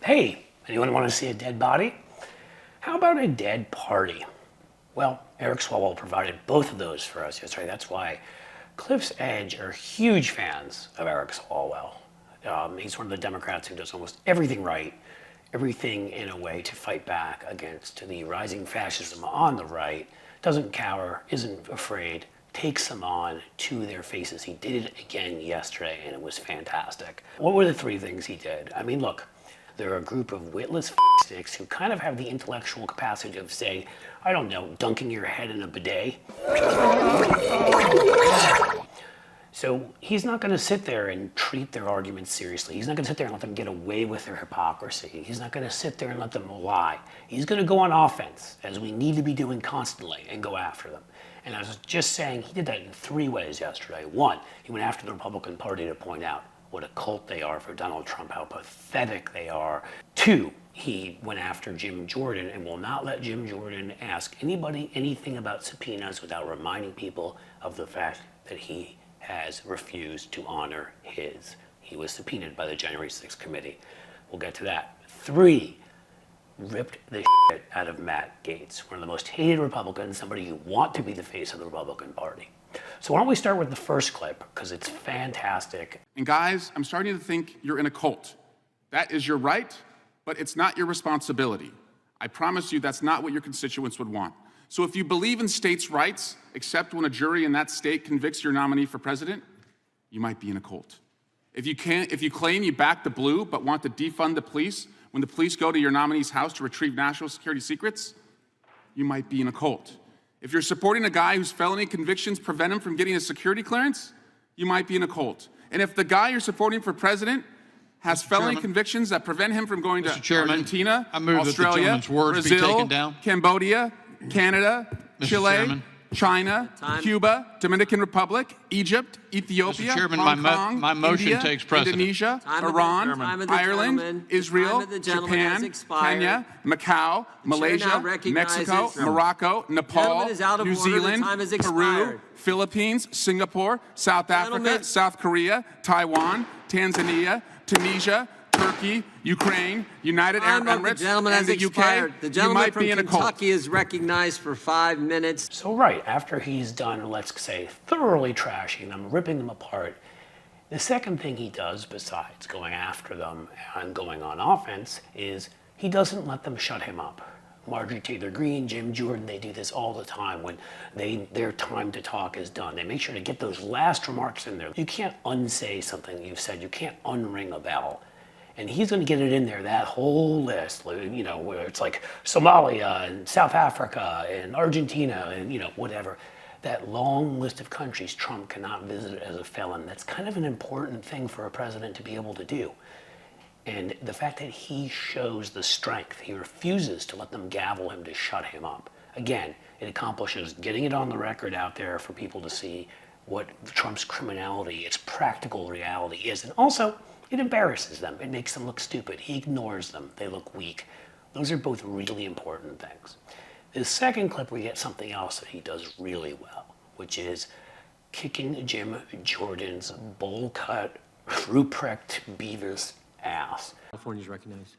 Hey, anyone want to see a dead body? How about a dead party? Well, Eric Swalwell provided both of those for us yesterday. That's why Cliff's Edge are huge fans of Eric Swalwell. He's one of the Democrats who does almost everything right, everything in a way to fight back against the rising fascism on the right, doesn't cower, isn't afraid, takes them on to their faces. He did it again yesterday, and it was fantastic. What were the three things he did? I mean, look, they're a group of witless sticks who kind of have the intellectual capacity of, say, I don't know, dunking your head in a bidet. So he's not going to sit there and treat their arguments seriously. He's not going to sit there and let them get away with their hypocrisy. He's not going to sit there and let them lie. He's going to go on offense, as we need to be doing constantly, and go after them. And I was just saying, he did that in three ways yesterday. One, he went after the Republican Party to point out what a cult they are for Donald Trump, how pathetic they are. Two, he went after Jim Jordan and will not let Jim Jordan ask anybody anything about subpoenas without reminding people of the fact that he has refused to honor his. He was subpoenaed by the January 6th committee. We'll get to that. Three, ripped the shit out of Matt Gaetz, one of the most hated Republicans, somebody you want to be the face of the Republican Party. So why don't we start with the first clip, because it's fantastic. And guys, I'm starting to think you're in a cult. That is your right, but it's not your responsibility. I promise you that's not what your constituents would want. So if you believe in states' rights, except when a jury in that state convicts your nominee for president, you might be in a cult. If you claim you back the blue but want to defund the police when the police go to your nominee's house to retrieve national security secrets, you might be in a cult. If you're supporting a guy whose felony convictions prevent him from getting a security clearance, you might be in a cult. And if the guy you're supporting for president has felony convictions that prevent him from going to Argentina, Australia, Brazil, Cambodia, Canada, Chile, China, Cuba, Dominican Republic, Egypt, Ethiopia, Hong Kong, my motion India, takes precedent. Indonesia, Iran, Ireland, Israel, Japan, Kenya, Macau, Malaysia, Mexico, Morocco, Nepal, New Zealand, Peru, Philippines, Singapore, South Africa, South Korea, Taiwan, Tanzania, Tunisia, Turkey, Ukraine, United Arab Emirates, and the UK, the gentleman from Kentucky is recognized for 5 minutes. So right, after he's done, let's say, thoroughly trashing them, ripping them apart, the second thing he does, besides going after them and going on offense, is he doesn't let them shut him up. Marjorie Taylor Greene, Jim Jordan, they do this all the time when their time to talk is done. They make sure to get those last remarks in there. You can't unsay something you've said. You can't unring a bell. And he's going to get it in there, that whole list, you know, where it's like Somalia and South Africa and Argentina and, you know, whatever. That long list of countries Trump cannot visit as a felon. That's kind of an important thing for a president to be able to do. And the fact that he shows the strength, he refuses to let them gavel him to shut him up. Again, it accomplishes getting it on the record out there for people to see what Trump's criminality, its practical reality is. And also, it embarrasses them. It makes them look stupid. He ignores them. They look weak. Those are both really important things. The second clip, we get something else that he does really well, which is kicking Jim Jordan's bowl-cut, Ruprecht Beavis ass. California's recognized.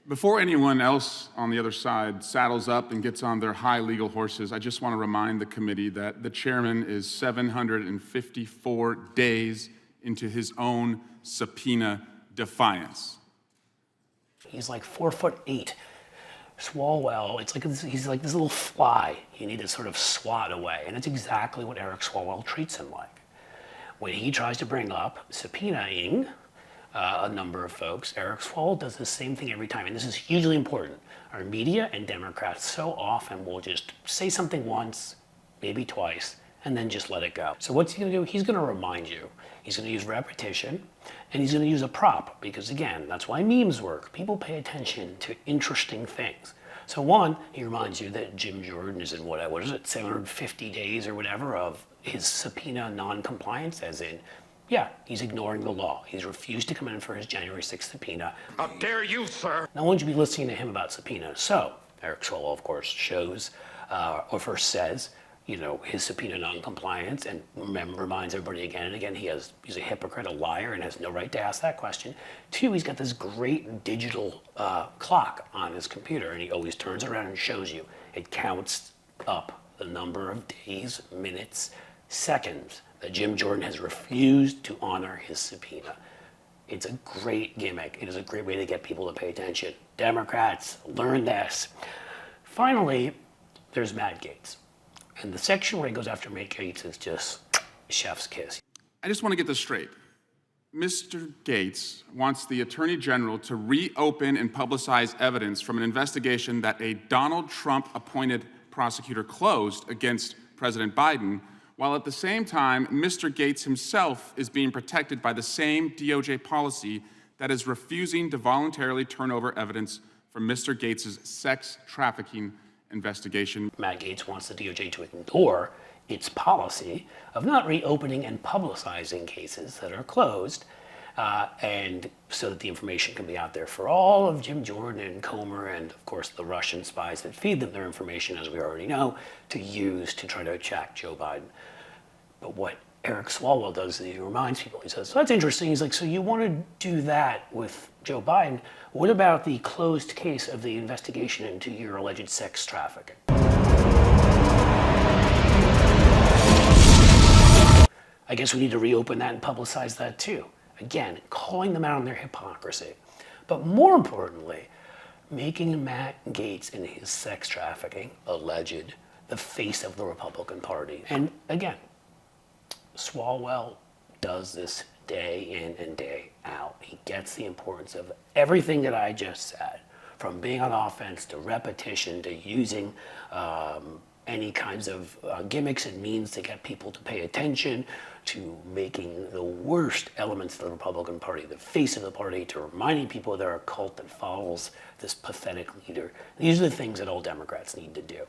Before anyone else on the other side saddles up and gets on their high legal horses, I just want to remind the committee that the chairman is 754 days into his own subpoena defiance. He's like 4'8". Swalwell, it's like he's like this little fly you need to sort of swat away, and it's exactly what Eric Swalwell treats him like. When he tries to bring up subpoenaing a number of folks, Eric Swalwell does the same thing every time, and this is hugely important. Our media and Democrats so often will just say something once, maybe twice, and then just let it go. So what's he gonna do? He's gonna remind you. He's gonna use repetition, and he's gonna use a prop, because again, that's why memes work. People pay attention to interesting things. So one, he reminds you that Jim Jordan is in what is it, 750 days or whatever of his subpoena non-compliance, as in, yeah, he's ignoring the law. He's refused to come in for his January 6th subpoena. How dare you, sir? No one should be listening to him about subpoenas. So Eric Swalwell, of course, shows, or first says, his subpoena non-compliance, and reminds everybody again and again he's a hypocrite, a liar, and has no right to ask that question. Two, he's got this great digital clock on his computer, and he always turns around and shows you. It counts up the number of days, minutes, seconds that Jim Jordan has refused to honor his subpoena. It's a great gimmick. It is a great way to get people to pay attention. Democrats, learn this. Finally, there's Matt Gaetz. And the section where he goes after Matt Gaetz is just chef's kiss. I just want to get this straight. Mr. Gaetz wants the Attorney General to reopen and publicize evidence from an investigation that a Donald Trump-appointed prosecutor closed against President Biden, while at the same time, Mr. Gaetz himself is being protected by the same DOJ policy that is refusing to voluntarily turn over evidence from Mr. Gaetz's sex trafficking investigation. Matt Gaetz wants the DOJ to ignore its policy of not reopening and publicizing cases that are closed, and so that the information can be out there for all of Jim Jordan and Comer and, of course, the Russian spies that feed them their information, as we already know, to use to try to attack Joe Biden. But what Eric Swalwell does is he reminds people, he says, so that's interesting. He's like, so you want to do that with Joe Biden. What about the closed case of the investigation into your alleged sex trafficking? I guess we need to reopen that and publicize that too. Again, calling them out on their hypocrisy. But more importantly, making Matt Gaetz and his sex trafficking, alleged, the face of the Republican Party. And again, Swalwell does this day in and day out. He gets the importance of everything that I just said, from being on offense to repetition to using any kinds of gimmicks and means to get people to pay attention, to making the worst elements of the Republican Party the face of the party, to reminding people they're a cult that follows this pathetic leader. These are the things that all Democrats need to do.